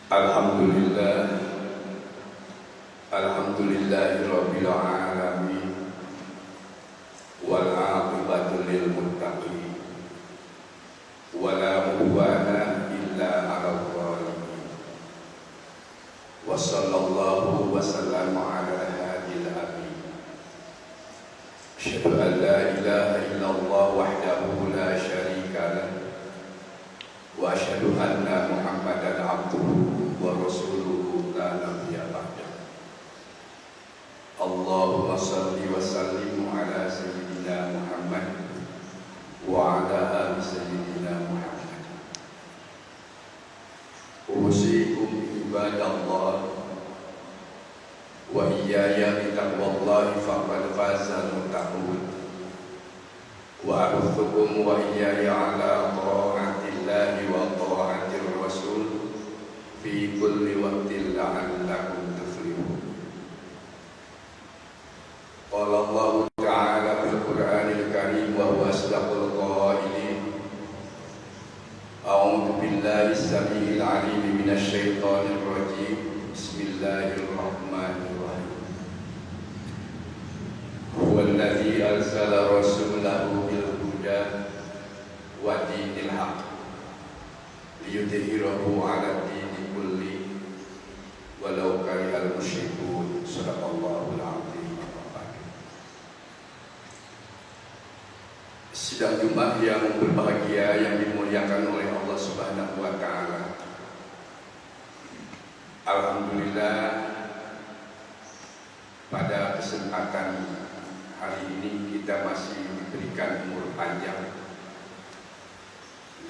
Alhamdulillah, Alhamdulillahirabbil alamin, wal aqibatu lil muttaqin, wala udwana illa 'alal zalimin. Wa sallallahu wa sallama ala hadil amin. Asyhadu an la ilaha illallah wahdahu la syarika lah, wa asyhadu anna Muhammadan abduhu wa rasuluhu la nabiyya ba'dah. Allahumma salli wa sallim ala sayyidina Muhammad wa ala ali sayyidina Muhammad. Usikum ibadallah wa iyaya bitaqwallahi faqad fazal muttaqun. Wa arzukum wa iyaya ala ta'atillahi wa ta'atir rasul fi kulli waqtin la'allakum tuflihun. Qala Allah ta'ala fil Qur'anil Karim wa huwa asdaqul qailin. A'udzu billahi as-sami'il 'alim minasy syaithanir rajim. Bismillahirrahmanirrahim. Huwallazi arsala rasulahu bil huda wa dinil haqq liyudhhirahu 'ala dini kulli walau karihal musyrikun. Shadaqallahul 'azim. Sidang Jumat yang berbahagia yang dimuliakan oleh Allah Subhanahu wa taala. Alhamdulillah, pada kesempatan hari ini kita masih diberikan umur panjang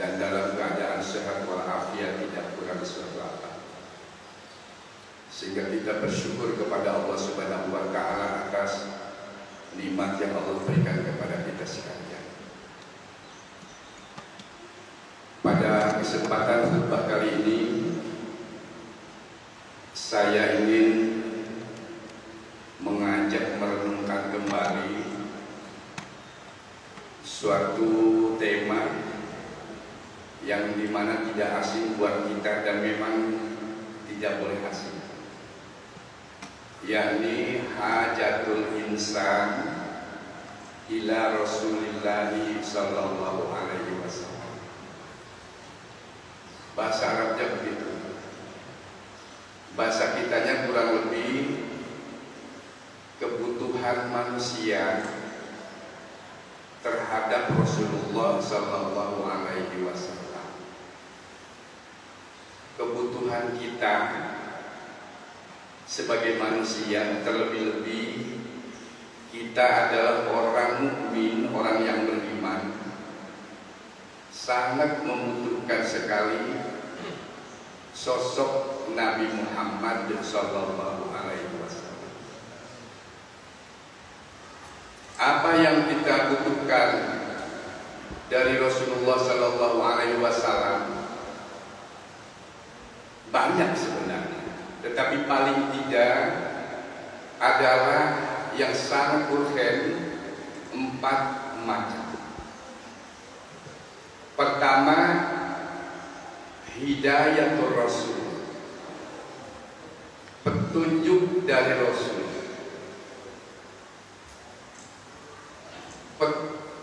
dan dalam keadaan sehat walafiat, tidak kurang suatu apa. Sehingga kita bersyukur kepada Allah Subhanahu wa taala atas nikmat yang Allah berikan kepada kita sekalian. Pada kesempatan khutbah kali ini saya ingin mengajak merenungkan kembali suatu tema yang dimana tidak asing buat kita dan memang tidak boleh asing, yakni hajatul insan ila Rasulillahi sallallahu alaihi wasallam. Bahasa Arabnya begitu, bahasa kitanya kurang lebih kebutuhan manusia terhadap Rasulullah sallallahu alaihi wasallam. Kebutuhan kita sebagai manusia, terlebih-lebih kita adalah orang mukmin, orang yang beriman, sangat membutuhkan sekali sosok Nabi Muhammad sallallahu alaihi wasallam. Apa yang kita butuhkan dari Rasulullah sallallahu alaihi wasallam banyak sebenarnya, tetapi paling tidak adalah yang sangat urgen, 4 macam. Pertama, hidayatul Rasul, petunjuk dari Rasul,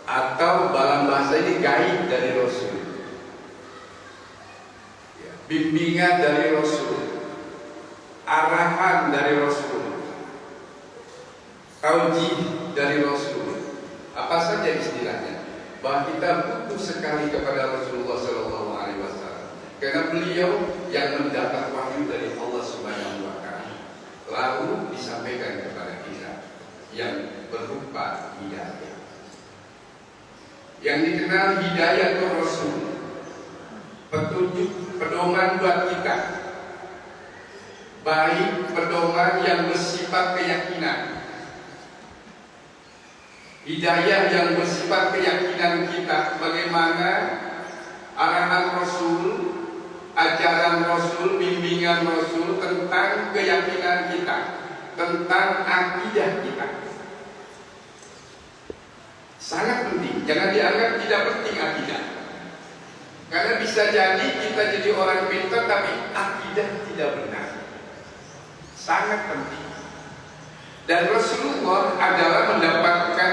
atau dalam bahasa ini gaib dari Rasul, bimbingan dari Rasul, arahan dari Rasul, taujih dari Rasul. Apa saja istilahnya, bahwa kita butuh sekali kepada Rasulullah sallallahu alaihi wasallam, karena beliau yang mendapat wahyu dari Allah Subhanahu wa taala, lalu disampaikan kepada kita yang berupa hidayah. Yang dikenal hidayah itu Rasul, petunjuk, pedoman buat kita, baik pedoman yang bersifat keyakinan, hidayah yang bersifat keyakinan kita, bagaimana arahan Rasul, ajaran Rasul, bimbingan Rasul tentang keyakinan kita, tentang akidah kita. Sangat penting, jangan dianggap tidak penting akidah. Karena bisa jadi kita jadi orang pintar tapi akidah tidak. tidak benar. Sangat penting. Dan Rasulullah adalah mendapatkan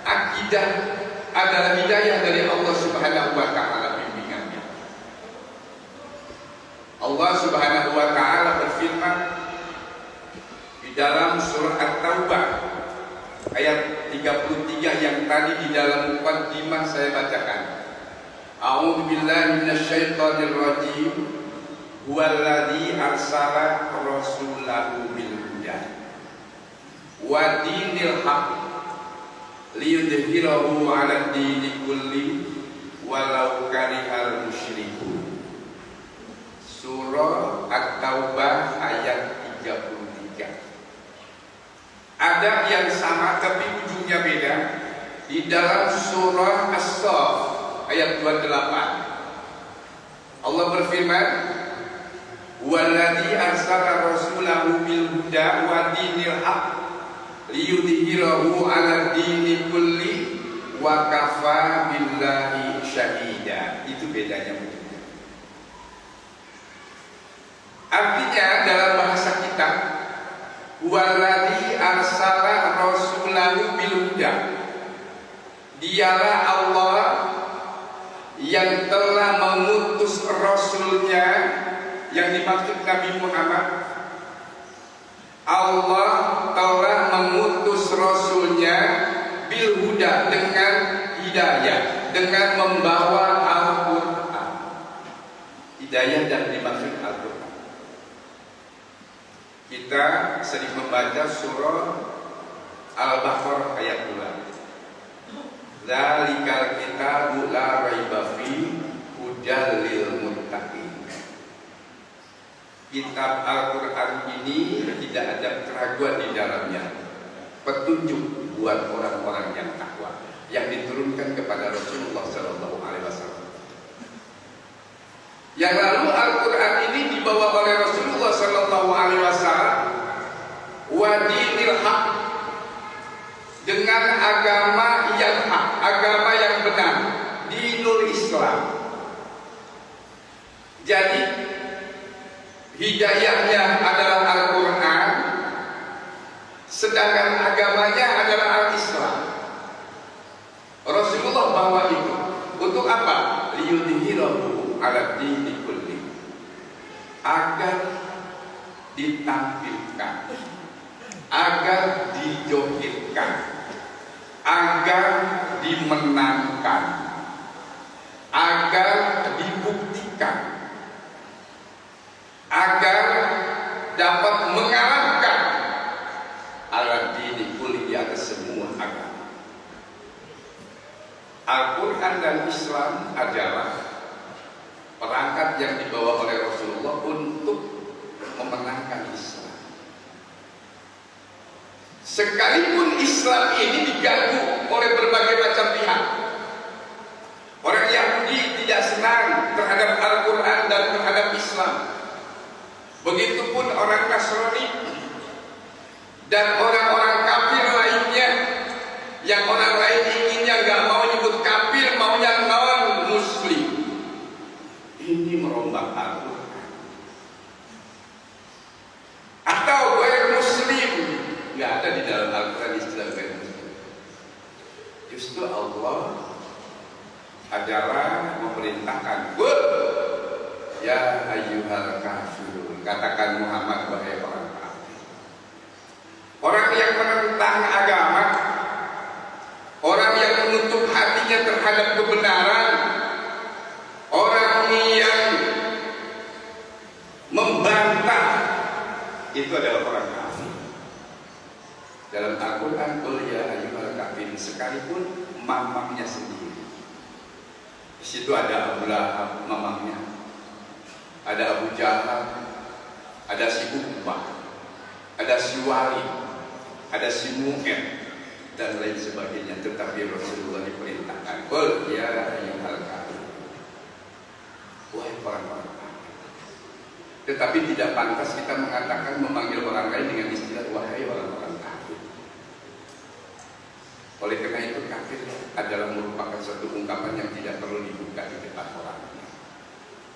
akidah, adalah hidayah dari Allah Subhanahu wa taala bimbingannya. Allah Subhanahu wa taala berfirman di dalam surah At-Taubah ayat 33 yang tadi di dalam muqaddimah saya bacakan. A'udzu billahi minasyaitonir rajim. Huwallazi arsala rasulahu bil huda wa dinil haqq liyudhhirahu 'ala dini kulli walau karihal musyrikun. Surah At-Taubah ayat 33. Ada yang sama tapi ujungnya beda di dalam surah As-Saff ayat 28. Allah berfirman, "Wallazi arsala rasulahu bil huda wa dinil haqq liyudhhirahu 'ala dini kulli wa kafa billahi syahida." Itu bedanya. Artinya dalam bahasa kita, wallazi arsala rasulahu bil huda, dialah Allah yang telah mengutus rasulnya, yang dimaksud Nabi Muhammad. Allah telah mengutus rasulnya bil huda, dengan hidayah, dengan membawa Al-Quran. Hidayah dan dimaksud Al-Quran. Kita sering membaca surah Al-Baqarah ayat 2. Dzalikal kitabu la raiba fi hudal lil muttaqin. Kitab Al-Quran ini tidak ada keraguan di dalamnya, petunjuk buat orang-orang yang takwa, yang diturunkan kepada Rasulullah Sallallahu Alaihi Wasallam. Yang lalu Al-Quran ini dibawa oleh Rasulullah Sallallahu Alaihi Wasallam wa dinil haq, dengan agama yang hak, agama yang benar, dinul Islam. Jadi hidayahnya adalah Al-Quran, sedangkan agamanya adalah Al-Islam. Rasulullah bawa itu untuk apa? Liyudhhirahu 'ala dini kulli, agar ditampilkan, agar dijohirkan, agar dimenangkan, agar dibuktikan, agar dapat mengalahkan ala dini kulli, di atas semua agama. Al-Quran dan Islam adalah perangkat yang dibawa oleh Rasulullah untuk memenangkan Islam. Sekalipun Islam ini diganggu oleh berbagai macam pihak, orang Yahudi tidak senang terhadap Al-Quran dan terhadap Islam. Begitupun orang Nasrani dan orang-orang kafir lainnya, yang orang lain inginnya nggak mau nyebut kafir, maunya non Muslim. Ini merombak Al-Quran. Atau ghair Muslim, nggak ada di dalam Al-Quran istilah ghair Muslim. Justru Allah adalah memerintahkan, ya ayyuhal kafirun, katakan Muhammad wahai orang kafir. Orang yang menentang agama, orang yang menutup hatinya terhadap kebenaran, orang yang membantah, itu adalah orang kafir. Dalam Al-Quran, ya ayyuhal kafir, sekalipun mamangnya sendiri. Di situ ada Abu Lahab, mamangnya, ada Abu Jahal, ada si Uqbah, ada si Walid, ada si Mu'ad, dan lain sebagainya. Tetapi Rasulullah diperintahkan, qul ya ayyuhal kafir, wahai orang-orang kafir. Tetapi tidak pantas kita mengatakan, memanggil orang lain dengan istilah wahai orang-orang kafir. Oleh karena itu, kafir adalah merupakan suatu ungkapan yang tidak perlu dibuka di depan orang.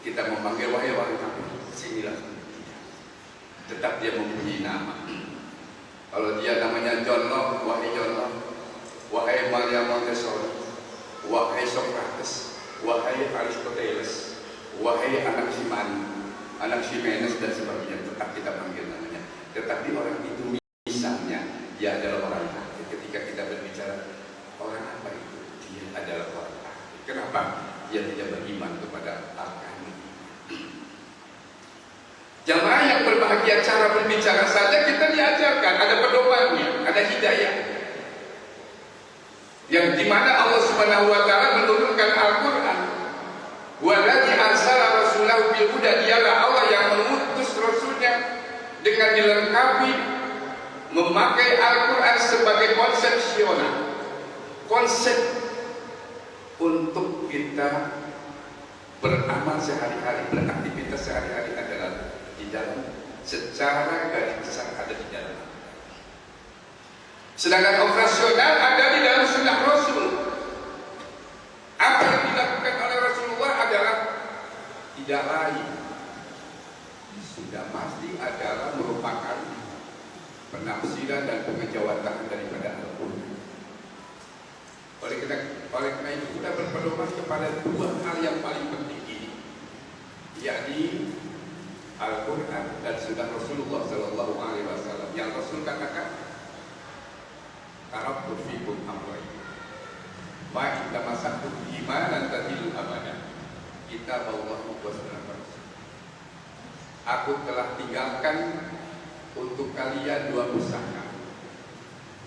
Kita memanggil wahai orang kafir, sinilah. tetap dia mempunyai nama. Kalau dia namanya John Locke, wahai John Locke, wahai Maria Montessori, wahai Socrates, wahai Aristoteles, wahai anak Simani, anak Ximenes dan sebagainya, tetap kita panggil namanya. Tetapi orang itu misalnya dia adalah orang kafir. Ketika kita berbicara orang apa itu, dia adalah orang kafir. Kenapa? Dia tidak beriman kepada Al-Kahfi. Jamaah yang berbahagia, cara berbicara saja kita diajarkan, ada pedomannya, ada hidayah. Yang dimana Allah Subhanahu wa Ta'ala menurunkan Al-Quran. Waladzi arsala rasulahu bil huda, dialah Allah yang mengutus rasulnya dengan dilengkapi memakai Al-Quran sebagai konsepsional, konsep untuk kita beramal sehari-hari, beraktivitas sehari-hari adalah di dalam, secara garis besar ada di dalam. Sedangkan operasional ada di dalam sunnah Rasul. Apa yang dilakukan oleh Rasulullah adalah tidak lain, sudah pasti adalah merupakan penafsiran dan pengejawantahan daripada Al-Quran. Oleh karena itu kita berpedoman kepada dua hal yang paling penting ini, yakni Al-Quran dan sunnah Rasulullah Sallallahu Alaihi Wasallam. Yang Rasul katakan, taraktu fikum amrayn, ma in tamassaktum bihi lan tadillu abadan, kitab Allah wa sunnah Rasul. Aku telah tinggalkan untuk kalian dua pusaka.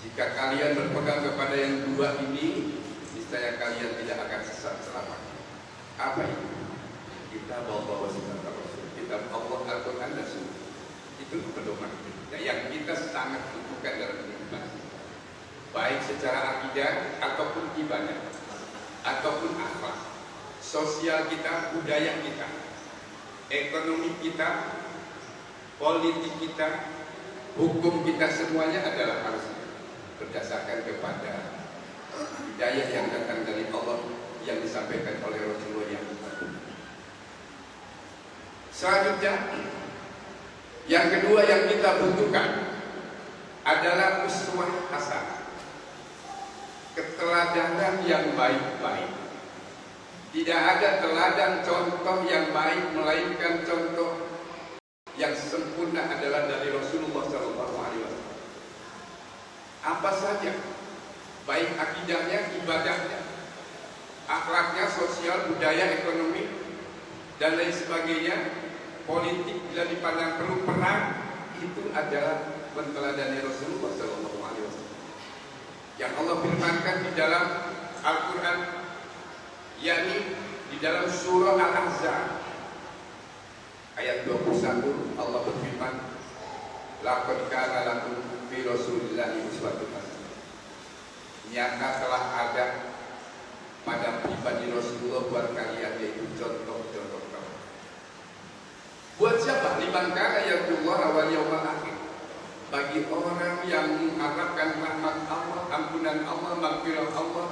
Jika kalian berpegang kepada yang dua ini, niscaya kalian tidak akan sesat selamanya. Apa itu? Kitab Allah wa sunnah Rasul. Kitab Allah, Al-Quran dan Sunnah. Itu pedoman kita yang kita sangat butuhkan dalam kehidupan, baik secara akidah ataupun ibadah ataupun akhlak, sosial kita, budaya kita, ekonomi kita, politik kita, hukum kita, semuanya adalah harus berdasarkan kepada hidayah yang datang dari Allah yang disampaikan oleh Rasulullah yang kita. Selanjutnya, yang kedua yang kita butuhkan adalah uswah hasanah, keteladanan yang baik-baik. Tidak ada teladan contoh yang baik melainkan contoh yang sempurna adalah dari Rasulullah SAW. Apa saja, baik akidahnya, ibadahnya, akhlaknya, sosial, budaya, ekonomi, dan lain sebagainya, politik bila dipandang perlu perang, itu adalah meneladani Rasulullah SAW. Yang Allah firmankan di dalam Al-Quran, yakni di dalam surah Al-Ahzab ayat 21, Allah berfirman, laqad kana lakum fi Rasulillahi uswatun hasanah. Nyata telah ada pada pribadi Rasulullah buat kalian, yaitu contoh-contoh. Buat siapa? Liman kana yarjullah wal yawmal akhir. Bagi orang yang mengharapkan rahmat Allah, ampunan Allah, maghfirah Allah,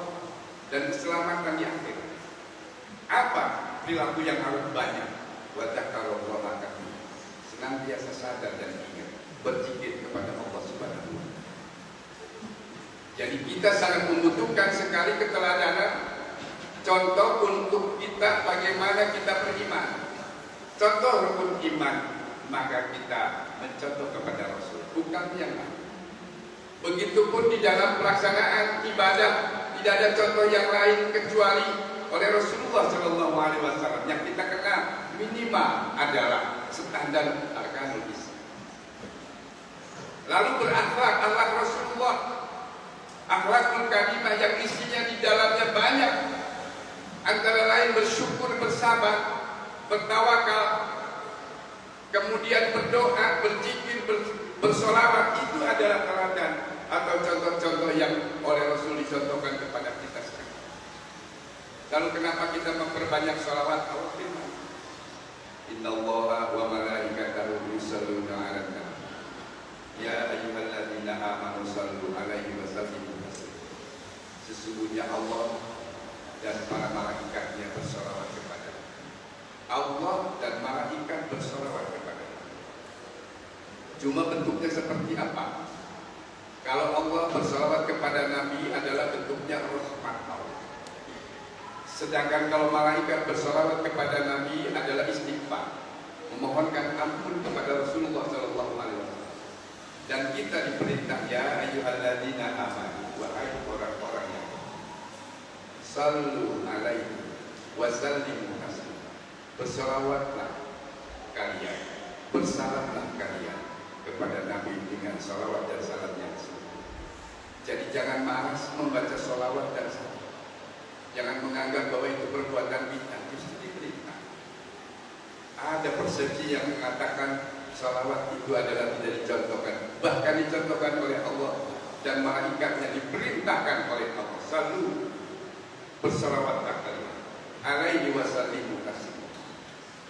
dan keselamatan di akhir. Apa perilaku yang harus banyak? Wa dzakarallaha katsiran. Senantiasa sadar dan ingat, berzikir kepada Allah Subhanahu wa Ta'ala. Jadi kita sangat membutuhkan sekali keteladanan, contoh untuk kita bagaimana kita beriman. Contoh rukun iman, maka kita mencontoh kepada Rasul, bukan yang lain. Begitupun di dalam pelaksanaan ibadah, tidak ada contoh yang lain kecuali oleh Rasulullah SAW. Yang kita kenal minimal adalah standar arkanul Islam. Lalu berakhlak, akhlak Rasulullah, akhlakul karimah yang isinya di dalamnya banyak, antara lain bersyukur, bersabar, bertawakal, kemudian berdoa, berzikir, bersolawat. Itu adalah teladan atau contoh-contoh yang oleh Rasul dicontohkan kepada kita sekarang. Lalu kenapa kita memperbanyak sholawat? Allah firman, innallaha wa malaikatahu yusholluna 'alan nabi ya ayyuhalladzina amanu shallu 'alaihi wa sallimu taslima. Sesungguhnya Allah dan para malaikatnya bersolawat kepada Allah dan malaikat bersolawat kepada Allah. Cuma bentuknya seperti apa? Kalau Allah bersalawat kepada Nabi adalah bentuknya rahmat Allah. Sedangkan kalau malaikat bersalawat kepada Nabi adalah istighfar, memohonkan ampun kepada Rasulullah Sallallahu Alaihi Wasallam. Dan kita diperintah, ya ayyuhalladzina amanu, wahai orang-orang yang sallu alaihi wa sallimu taslima. Bersalawatlah kalian, bersalamlah kalian kepada Nabi dengan salawat dan salam yang sempurna. Jadi jangan malas membaca salawat dan salam. Jangan menganggap bahwa itu perbuatan bid'ah, justru diperintah. Ada persepsi yang mengatakan salawat itu adalah tidak dicontohkan, bahkan dicontohkan oleh Allah dan malaikatnya, diperintahkan oleh Allah. Selalu bersalawatlah kalian alaihi wasallimu taslima.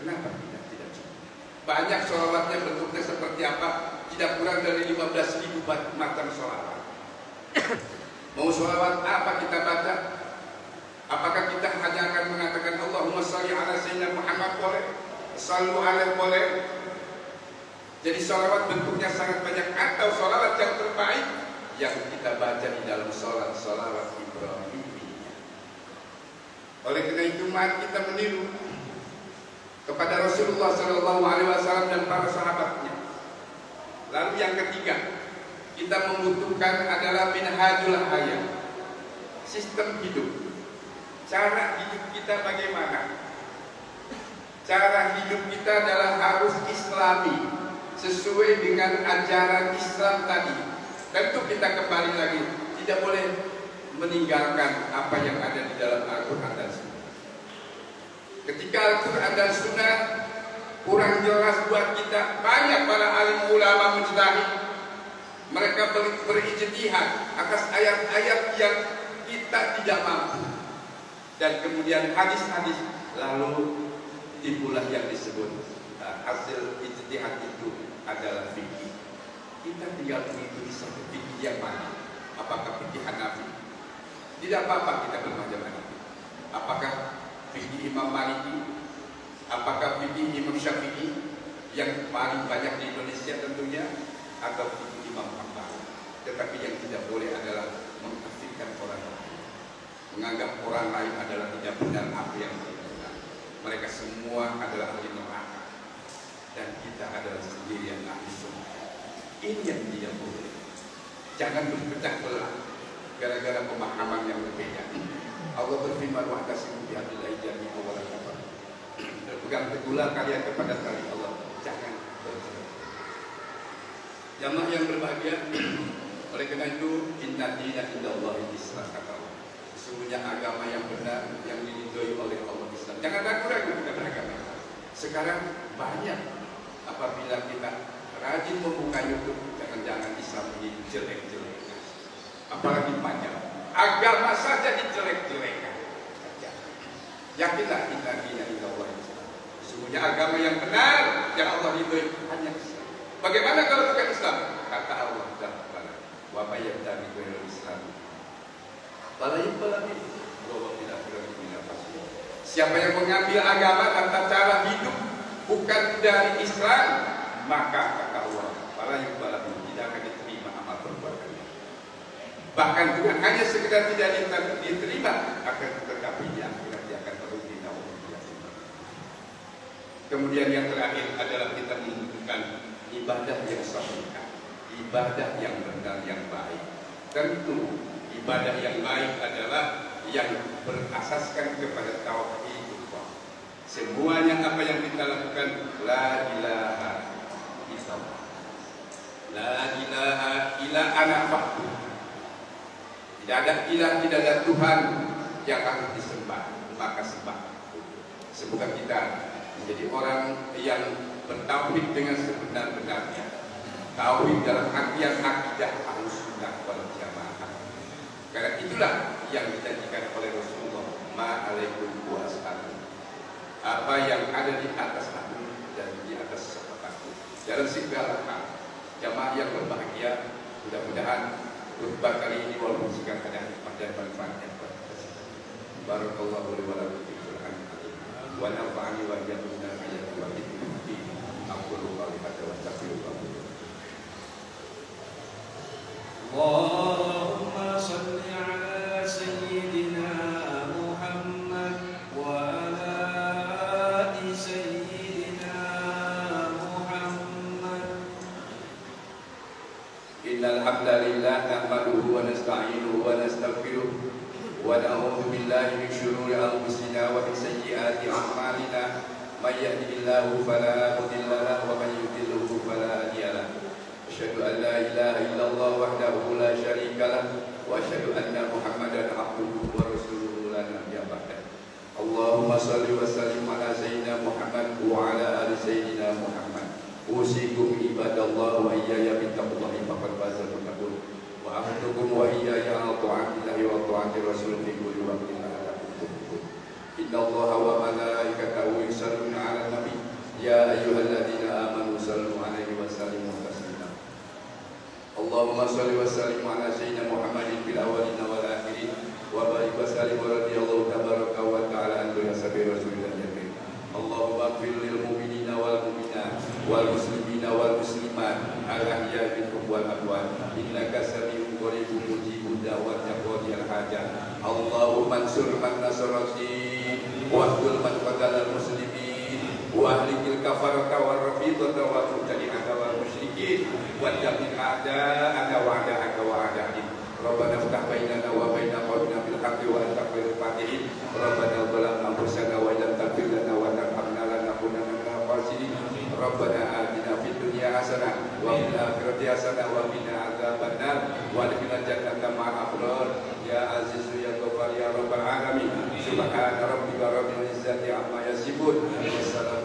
Kenapa tidak cukup? Banyak salawatnya, bentuknya seperti apa? Tidak kurang dari 15.000 macam salawat. Mau salawat apa kita baca? Apakah kita hanya akan mengatakan Allahumma shalli ala sayyidina Muhammad boleh? Sallu alaihi boleh? Jadi salawat bentuknya sangat banyak. Atau salawat yang terbaik yang kita baca di dalam salat, salawat Ibrahim. Oleh karena itu mari kita meniru kepada Rasulullah Sallallahu Alaihi Wasallam dan para sahabatnya. Lalu yang ketiga, kita membutuhkan adalah minhajul hayat, sistem hidup. Cara hidup kita bagaimana? Cara hidup kita adalah harus Islami, sesuai dengan ajaran Islam tadi. Tentu kita kembali lagi, tidak boleh meninggalkan apa yang ada di dalam Al-Quran dan Sunnah. Ketika Al-Quran dan Sunnah kurang jelas buat kita, banyak para alim ulama mujtahid, mereka berijtihad atas ayat-ayat yang kita tidak mampu. Dan kemudian hadis-hadis, lalu timbullah yang disebut hasil ijtihad itu adalah fikih. Kita tinggal mengikuti satu fikih yang mana? Apakah fikih Hanafi? Tidak apa-apa kita bermacam-macam. Apakah fikih Imam Maliki? Apakah fikih Imam Syafi'i yang paling banyak di Indonesia tentunya? Atau fikih Imam Hambali? Tetapi yang tidak boleh adalah mengkafirkan orang lain, menganggap orang lain adalah tidak benar apa yang mereka benar. Mereka semua adalah ahli neraka dan kita adalah sendiri yang ahli surga. Ini yang tidak boleh. Jangan berpecah belah gara-gara pemahaman yang berbeda. Allah berfirman, wa'tasimu bihablillahi jami'an wa la tafarraqu. Berpegang teguhlah kalian kepada tali Allah, jangan bercerai. Jamaah yang berbahagia, oleh karena itu inna dina indallahi Islam, kata Allah. Sesungguhnya agama yang benar yang diridhoi oleh Allah Islam. Jangan ragu-ragu kita beragama. Sekarang banyak apabila kita rajin membuka YouTube, jangan-jangan Islam ini jelek-jelek. Apalagi panjang, agama saja dijelek-jelekan. Yakinlah inna dina indallahi Islam. Sesungguhnya agama yang benar yang Allah ridhoi hanya Islam. Bagaimana kalau bukan Islam? Kata Allah dalam Al-Quran, wa may yabtaghi ghairal Islam fala yuqbal minhu wa huwa fil akhirati minal khasirin. Siapa yang mengambil agama tata cara hidup bukan dari Islam, maka kata Allah, fala yuqbal minhu, tidak akan diterima amal perbuatannya. Bahkan bukan hanya sekedar tidak diterima, akan tetapi di akhirat dia akan merugi. Kemudian yang terakhir adalah kita membutuhkan ibadah yang sahih, ibadah yang benar, yang baik. Tentu ibadah yang baik adalah yang berasaskan kepada tauhidullah. Semuanya apa yang kita lakukan, la ilaha illallah, la ilaha illa ana fa'bud. Tidak ada ilah, tidak ada Tuhan yang harus disembah, maka sembah. Semoga kita menjadi orang yang bertauhid dengan sebenar-benarnya. Tauhid dalam artian akidah Ahlussunnah wal Jamaah. Karena itulah yang dijanjikan oleh Rasulullah, ma'alaikum wa ashabi. Apa yang ada di atas aku dan di atas sahabatku dalam segala hal. Jamaah yang berbahagia, mudah-mudahan khutbah kali ini walaupun singkat ada hikmah dan manfaatnya. Barakallahu li wa lakum fil Qur'an wa nafa'ani wa iyyakum minal ayati wa dhikri. Aku lupa lihat wa astaghfirullah. اللهم صل على سيدنا محمد وعلى آل سيدنا محمد. إن الحمد لله نحمده ونستعينه ونستغفره ونعوذ بالله من شرور أنفسنا ومن سيئات أعمالنا من يهده الله فلا مضل له ومن يضلل فلا هادي له. أشهد أن لا إله إلا الله وحده لا شريك له وأشهد أن محمدا عبده ورسوله لا نبي بعده. اللهم صل وسلم على سيدنا محمد وعلى آل سيدنا محمد. أوصيكم عباد الله وإياي بتقوى الله فقد فاز المتقون وأمركم وإياي على طاعة الله وطاعة الرسول في كل وقت لعلكم تفلحون. إن الله وملائكته يصلون على النبي يا أيها الذين آمنوا صلوا عليه وسلموا تسليما. اللهم صل وسلم على سيدنا محمد في الأولين والآخرين وبارك وسلم ورضي الله تبارك وتعالى عن أصحاب رسول الله الكريم. اللهم اغفر للمؤمنين والمؤمنات والمسلمين والمسلمات الأحياء منهم والأموات إنك سميع قريب مجيب دعوات قاضي الحاجات. اللهم انصر من نصر الدين واخذل من قتل المسلمين واهلك الكفرة والرفيضة والمبتدعة والمشركين ودمر أعداءنا وأعداءك وأعدائهم. ربنا افتح بيننا وبين قومنا بالحق وأنت خير الفاتحين. ربنا ظلمنا أنفسنا وإن لم تغفر لنا وترحمنا لنكونن من الخاسرين. ربنا آتنا في الدنيا حسنة وفي الآخرة حسنة وقنا عذاب النار وادخلنا الجنة مع الأبرار يا عزيز يا غفار يا رب العالمين. سبحان ربك رب العزة عما يصفون وسلام